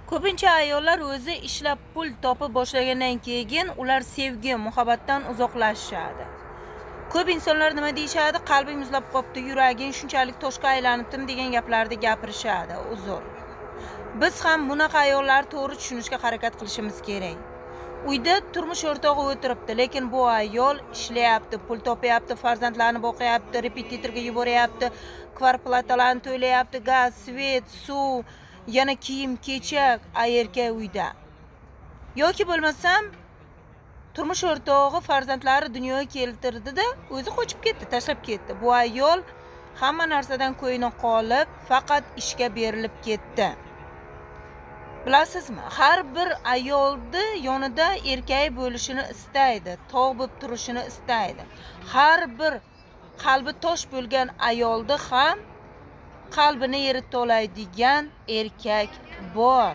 Ko'pincha ayollar o'zi ishlab pul topib boshlagandan keyin ular sevgi, muhabbatdan uzoqlashishadi. Ko'p insonlar nima deyishadi? Qalbing muzlab qopti, yuraging shunchalik toshga aylanibdimi degan gaplarni gapirishadi. Uzr. Biz ham bunaqa ayollarni to'g'ri tushunishga harakat qilishimiz kerak. Uyda turmush o'rtog'i o'tiribdi, lekin bu ayol ishlayapti, pul topyapti, farzandlarni boqyapti, repetitorga yuboryapti, kvarplatalarni to'layapti, gaz, svet, suv, yana kiyim-kechak, erkak uyda. Yoki bo'lmasam turmush o'rtog'i farzandlari dunyoga keltirdi-da, o'zi qochib ketdi, tashlab ketdi. Bu ayol hamma narsadan ko'yni qolib, faqat ishga berilib ketdi. Bilasizmi? Har bir ayolni yonida erkak bo'lishini istaydi, tog' bo'lib turishini istaydi. Har bir qalbi tosh bo'lgan ayolda ham qalbini yerita oladigan erkak bor.